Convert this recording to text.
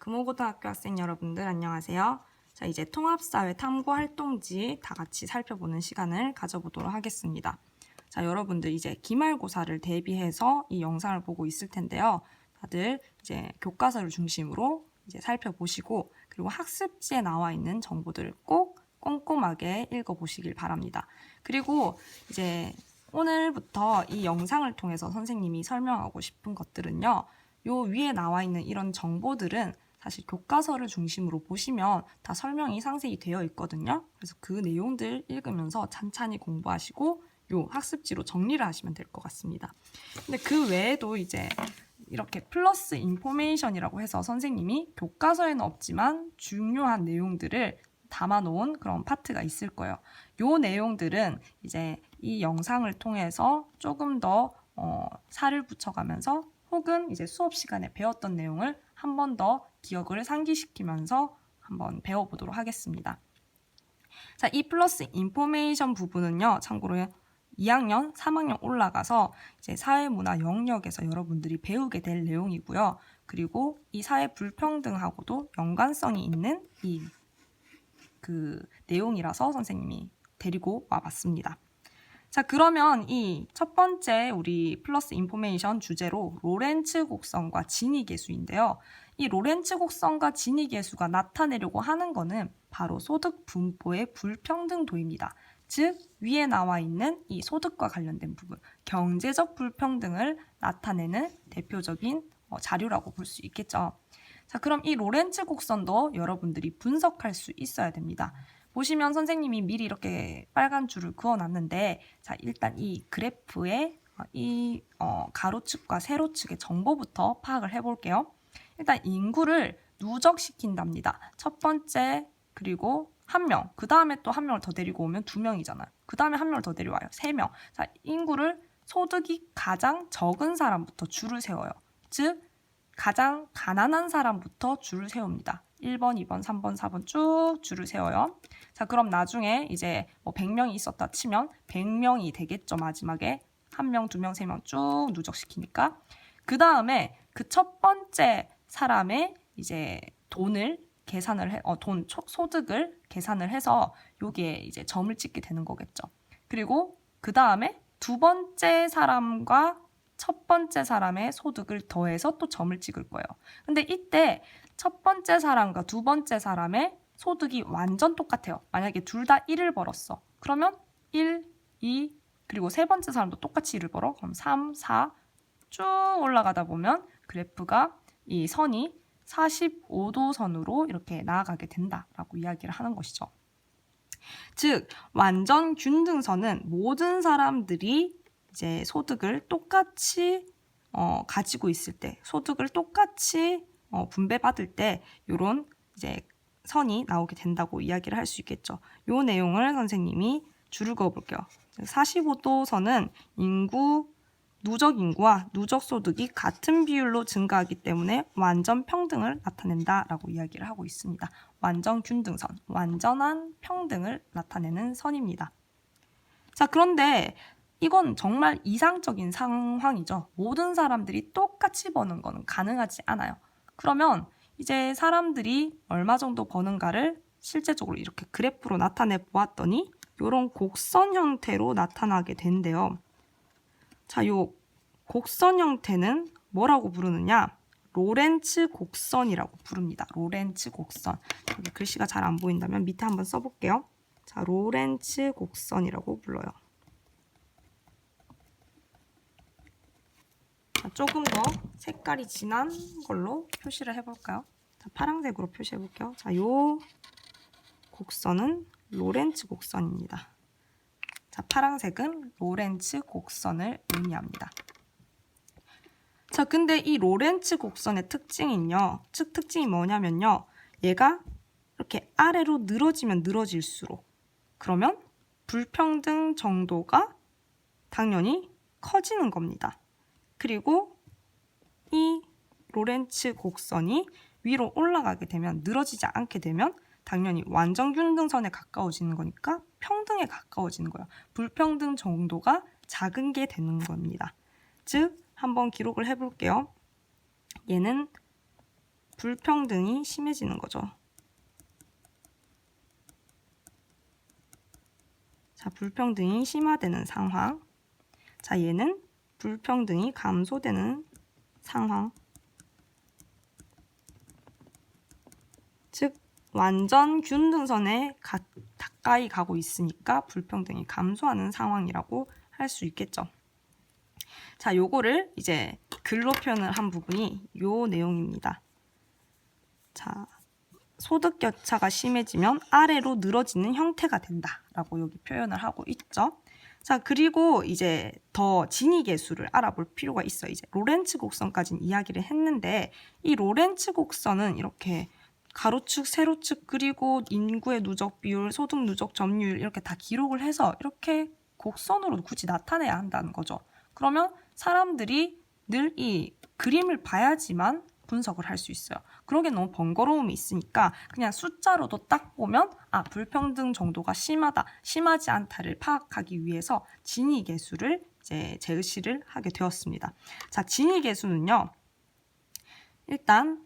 금호고등학교 학생 여러분들 안녕하세요. 자, 이제 통합사회 탐구활동지 다 같이 살펴보는 시간을 가져보도록 하겠습니다. 자, 여러분들 이제 기말고사를 대비해서 이 영상을 보고 있을 텐데요. 다들 이제 교과서를 중심으로 이제 살펴보시고 그리고 학습지에 나와 있는 정보들을 꼭 꼼꼼하게 읽어보시길 바랍니다. 그리고 이제 오늘부터 이 영상을 통해서 선생님이 설명하고 싶은 것들은요. 요 위에 나와 있는 이런 정보들은 사실 교과서를 중심으로 보시면 다 설명이 상세히 되어 있거든요. 그래서 그 내용들 읽으면서 찬찬히 공부하시고 요 학습지로 정리를 하시면 될 것 같습니다. 근데 그 외에도 이제 이렇게 플러스 인포메이션이라고 해서 선생님이 교과서에는 없지만 중요한 내용들을 담아놓은 그런 파트가 있을 거예요. 요 내용들은 이제 이 영상을 통해서 조금 더 살을 붙여가면서 혹은 이제 수업 시간에 배웠던 내용을 한 번 더 기억을 상기시키면서 한번 배워보도록 하겠습니다. 자, 이 플러스 인포메이션 부분은요, 참고로 2학년, 3학년 올라가서 이제 사회문화 영역에서 여러분들이 배우게 될 내용이고요. 그리고 이 사회 불평등하고도 연관성이 있는 그 내용이라서 선생님이 데리고 와봤습니다. 자, 그러면 이 첫 번째 우리 플러스 인포메이션 주제로 로렌츠 곡선과 지니 계수인데요. 이 로렌츠 곡선과 지니 계수가 나타내려고 하는 거는 바로 소득 분포의 불평등도입니다. 즉 위에 나와 있는 이 소득과 관련된 부분, 경제적 불평등을 나타내는 대표적인 자료라고 볼 수 있겠죠. 자, 그럼 이 로렌츠 곡선도 여러분들이 분석할 수 있어야 됩니다. 보시면 선생님이 미리 이렇게 빨간 줄을 그어놨는데, 자, 일단 이 그래프의 이 가로축과 세로축의 정보부터 파악을 해볼게요. 일단 인구를 누적시킨답니다. 첫 번째, 그리고 한 명, 그 다음에 또 한 명을 더 데리고 오면 2명이잖아요. 그 다음에 한 명을 더 데려와요. 3명. 자, 인구를 소득이 가장 적은 사람부터 줄을 세워요. 즉, 가장 가난한 사람부터 줄을 세웁니다. 1번, 2번, 3번, 4번 쭉 줄을 세워요. 자, 그럼 나중에 이제 100명이 있었다 치면 100명이 되겠죠. 마지막에 1명, 2명, 3명 쭉 누적시키니까. 그 다음에 그 첫 번째 사람의 이제 돈을 계산을 소득을 계산을 해서 여기에 이제 점을 찍게 되는 거겠죠. 그리고 그 다음에 두 번째 사람과 첫 번째 사람의 소득을 더해서 또 점을 찍을 거예요. 근데 이때 첫 번째 사람과 두 번째 사람의 소득이 완전 똑같아요. 만약에 둘 다 1을 벌었어. 그러면 1, 2, 그리고 세 번째 사람도 똑같이 1을 벌어. 그럼 3, 4 쭉 올라가다 보면 그래프가 이 선이 45도 선으로 이렇게 나아가게 된다라고 이야기를 하는 것이죠. 즉, 완전 균등선은 모든 사람들이 이제 소득을 똑같이 가지고 있을 때, 소득을 똑같이 분배받을 때 이런 이제 선이 나오게 된다고 이야기를 할 수 있겠죠. 이 내용을 선생님이 줄을 그어볼게요. 45도 선은 누적 인구와 누적 소득이 같은 비율로 증가하기 때문에 완전 평등을 나타낸다라고 이야기를 하고 있습니다. 완전 균등선, 완전한 평등을 나타내는 선입니다. 자, 그런데 이건 정말 이상적인 상황이죠. 모든 사람들이 똑같이 버는 거는 가능하지 않아요. 그러면 이제 사람들이 얼마 정도 버는가를 실제적으로 이렇게 그래프로 나타내 보았더니 이런 곡선 형태로 나타나게 된대요. 자, 요 곡선 형태는 뭐라고 부르느냐? 로렌츠 곡선이라고 부릅니다. 로렌츠 곡선. 여기 글씨가 잘 안 보인다면 밑에 한번 써볼게요. 자, 로렌츠 곡선이라고 불러요. 자, 조금 더 색깔이 진한 걸로 표시를 해볼까요? 자, 파란색으로 표시해볼게요. 자, 요 곡선은 로렌츠 곡선입니다. 자, 파란색은 로렌츠 곡선을 의미합니다. 자, 근데 이 로렌츠 곡선의 특징이 뭐냐면요. 얘가 이렇게 아래로 늘어지면 늘어질수록 그러면 불평등 정도가 당연히 커지는 겁니다. 그리고 이 로렌츠 곡선이 위로 올라가게 되면 늘어지지 않게 되면 당연히 완전 균등선에 가까워지는 거니까 평등에 가까워지는 거예요. 불평등 정도가 작은 게 되는 겁니다. 즉 한번 기록을 해볼게요. 얘는 불평등이 심해지는 거죠. 자, 불평등이 심화되는 상황. 자, 얘는 불평등이 감소되는 상황. 즉, 완전 균등선에 가까이 가고 있으니까 불평등이 감소하는 상황이라고 할 수 있겠죠. 자, 요거를 이제 글로 표현을 한 부분이 요 내용입니다. 자, 소득 격차가 심해지면 아래로 늘어지는 형태가 된다라고 여기 표현을 하고 있죠. 자, 그리고 이제 더 진위 계수를 알아볼 필요가 있어요. 이제 로렌츠 곡선까지는 이야기를 했는데 이 로렌츠 곡선은 이렇게 가로축, 세로축, 그리고 인구의 누적 비율, 소득 누적 점유율 이렇게 다 기록을 해서 이렇게 곡선으로 굳이 나타내야 한다는 거죠. 그러면 사람들이 늘 이 그림을 봐야지만 분석을 할 수 있어요. 그러기엔 너무 번거로움이 있으니까 그냥 숫자로도 딱 보면 아, 불평등 정도가 심하다, 심하지 않다를 파악하기 위해서 진위 계수를 이제 제시를 하게 되었습니다. 자, 진위 계수는요. 일단